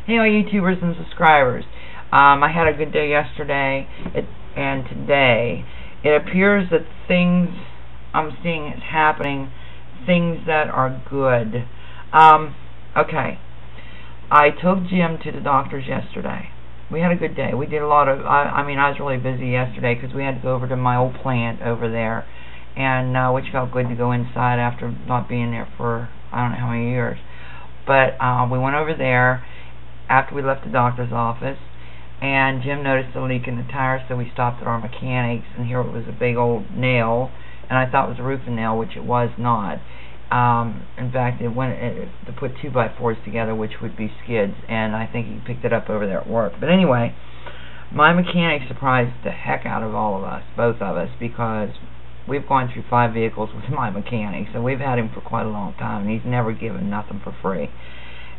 Hey all YouTubers and subscribers. I had a good day yesterday and today. It appears that things I'm seeing is happening, things that are good. Okay. I took Jim to the doctor's yesterday. We had a good day. We did a lot of, I was really busy yesterday because we had to go over to my old plant over there, and which felt good to go inside after not being there for I don't know how many years. But we went over there after we left the doctor's office, and Jim noticed a leak in the tire, so we stopped at our mechanics, and here it was a big old nail, and I thought it was a roofing nail, which it was not. In fact, it went to put 2x4s together, which would be skids, and I think he picked it up over there at work. But anyway, my mechanic surprised the heck out of all of us, both of us, because we've gone through 5 vehicles with my mechanic, so we've had him for quite a long time, and he's never given nothing for free.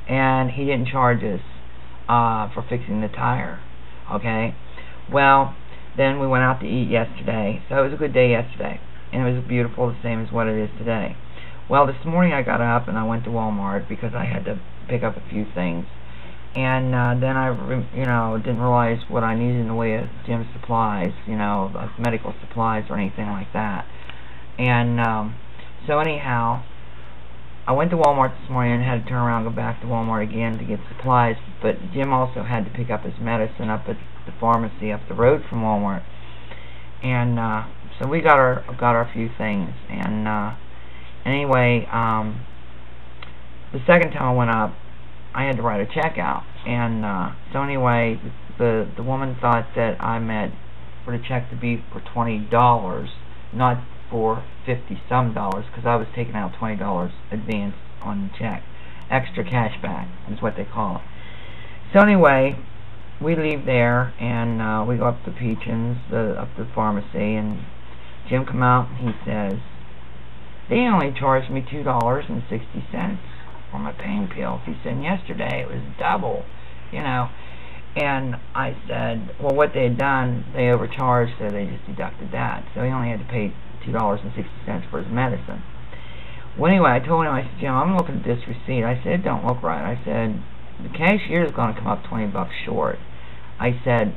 And he didn't charge us for fixing the tire. Okay? Well, then we went out to eat yesterday, so it was a good day yesterday, and it was beautiful, the same as what it is today. Well, this morning I got up and I went to Walmart because I had to pick up a few things, and then I didn't realize what I needed in the way of gym supplies, medical supplies or anything like that. And so anyhow, I went to Walmart this morning and had to turn around and go back to Walmart again to get supplies, but Jim also had to pick up his medicine up at the pharmacy up the road from Walmart. And so we got our few things, and anyway, the second time I went up, I had to write a check out, and so anyway, the woman thought that I meant for the check to be for $20, not for $50-some, because I was taking out $20 advance on the check. Extra cash back is what they call it. So anyway, we leave there, and we go up to Peachin's, up to the pharmacy, and Jim come out and he says, they only charged me $2.60 for my pain pills. He said yesterday it was double, And I said, well, what they had done, they overcharged, so they just deducted that. So he only had to pay $2.60 for his medicine. Well, anyway, I told him, I said, Jim, I'm looking at this receipt. I said, it don't look right. I said, the cashier is going to come up $20 short. I said,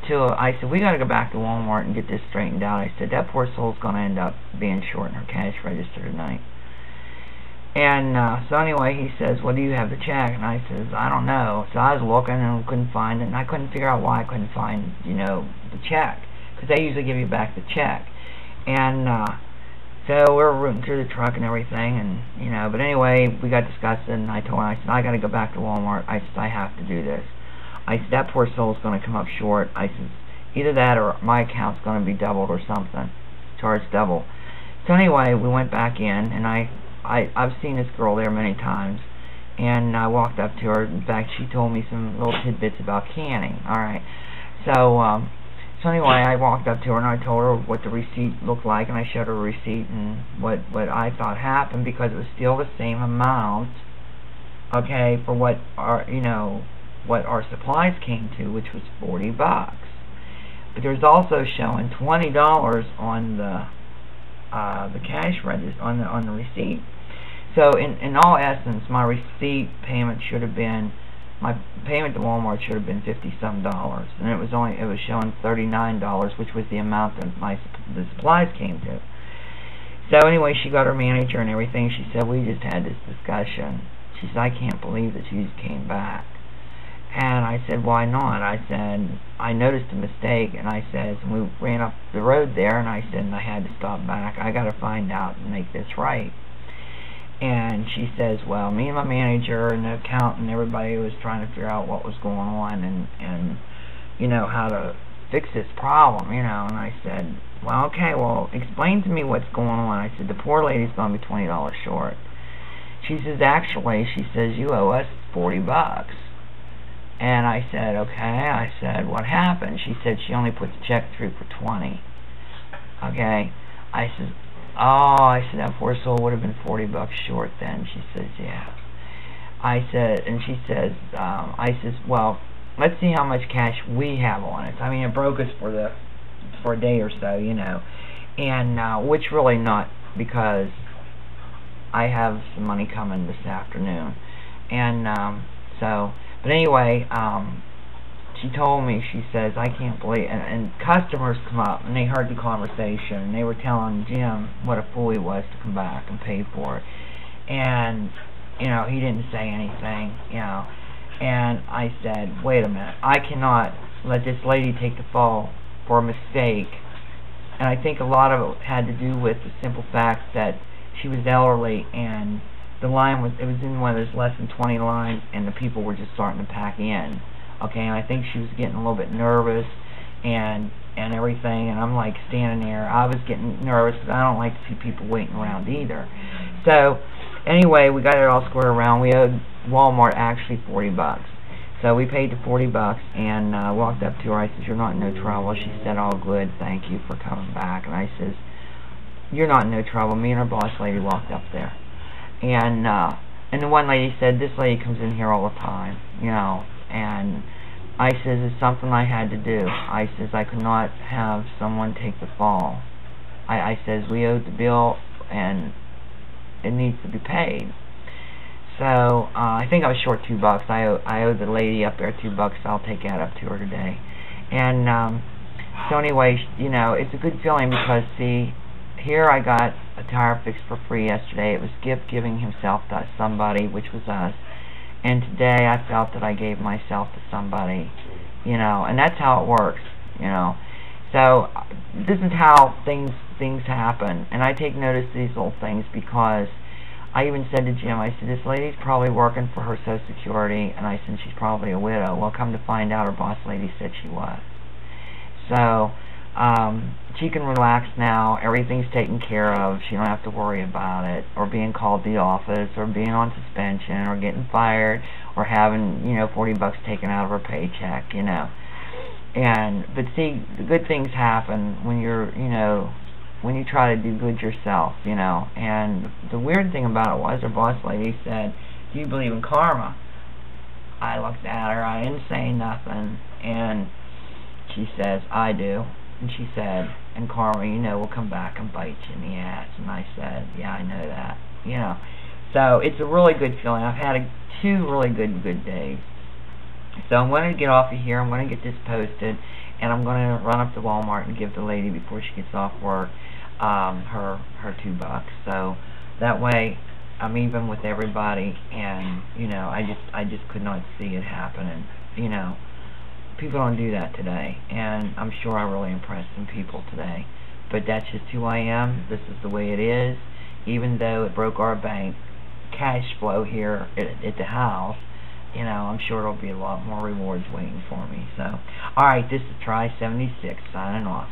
we got to go back to Walmart and get this straightened out. I said, that poor soul's going to end up being short in her cash register tonight. And so anyway, he says, well, do you have the check? And I says, I don't know. So I was looking and couldn't find it, and I couldn't figure out why I couldn't find, the check, because they usually give you back the check. And so we're rooting through the truck and everything, and but anyway, we got disgusted, and I told him, I said, I got to go back to Walmart. I said, I have to do this. I said, that poor soul's going to come up short. I said, either that or my account's going to be doubled or something, charged double. So anyway, we went back in, and I've seen this girl there many times, and I walked up to her. In fact, she told me some little tidbits about canning. Alright, so anyway, I walked up to her and I told her what the receipt looked like, and I showed her a receipt and what I thought happened, because it was still the same amount, okay, for what our supplies came to, which was $40. But there's also showing $20 on the cash register, on the receipt. So in all essence, my receipt payment should have been, my payment to Walmart should have been $50-some, and it was showing $39, which was the amount that the supplies came to. So anyway, she got her manager and everything. She said, we just had this discussion. She said, I can't believe that you just came back. And I said, why not? I said, I noticed a mistake, and I said, and we ran up the road there, and I said, and I had to stop back. I got to find out and make this right. And she says, well, me and my manager and the accountant and everybody was trying to figure out what was going on and how to fix this problem, And I said, well, okay, well, explain to me what's going on. I said, the poor lady's going to be $20 short. She says, actually, she says, you owe us $40. And I said, okay. I said, what happened? She said she only put the check through for $20. Okay. I said, oh, I said, that poor soul would have been $40 short then. She says, yeah. I said, and she says, I says, well, let's see how much cash we have on it. I mean, it broke us for a day or so, and which really not, because I have some money coming this afternoon, and so But anyway, she told me, she says, I can't believe, and customers come up, and they heard the conversation, and they were telling Jim what a fool he was to come back and pay for it. And, you know, he didn't say anything, you know. And I said, wait a minute, I cannot let this lady take the fall for a mistake. And I think a lot of it had to do with the simple fact that she was elderly, and the line was, it was in one of those less than 20 lines, and the people were just starting to pack in. Okay, and I think she was getting a little bit nervous and everything, and I'm like standing there. I was getting nervous because I don't like to see people waiting around either. So anyway, we got it all squared around. We owed Walmart actually $40. So we paid the $40 and walked up to her. I said, you're not in no trouble. She said, all good, thank you for coming back. And I says, you're not in no trouble. Me and her boss lady walked up there. And the one lady said, this lady comes in here all the time, you know. And I says, it's something I had to do. I says, I could not have someone take the fall. I says, we owed the bill and it needs to be paid. So I think I was short $2. I owe the lady up there $2. I'll take that up to her today. And so anyway, you know, it's a good feeling because, see, here I got a tire fixed for free yesterday. It was gift giving himself to somebody, which was us. And today I felt that I gave myself to somebody, you know, and that's how it works, you know. So this is how things happen, and I take notice of these little things because I even said to Jim, I said, this lady's probably working for her Social Security, and I said, she's probably a widow. Well, come to find out, her boss lady said she was. So she can relax now. Everything's taken care of. She don't have to worry about it, or being called to the office, or being on suspension, or getting fired, or having, you know, $40 taken out of her paycheck, you know. But see, the good things happen when you're, you know, when you try to do good yourself, you know. And the weird thing about it was, her boss lady said, do you believe in karma? I looked at her, I didn't say nothing, and she says, I do. And she said, and karma, you know, will come back and bite you in the ass. And I said, yeah, I know that, you know. So it's a really good feeling. I've had two really good days. So I'm going to get off of here. I'm going to get this posted, and I'm going to run up to Walmart and give the lady, before she gets off work, her $2. So that way I'm even with everybody, and, you know, I just could not see it happening, you know. People don't do that today, and I'm sure I really impressed some people today. But that's just who I am. This is the way it is. Even though it broke our bank cash flow here at the house, you know, I'm sure there'll be a lot more rewards waiting for me. So, alright, this is Try 76 signing off.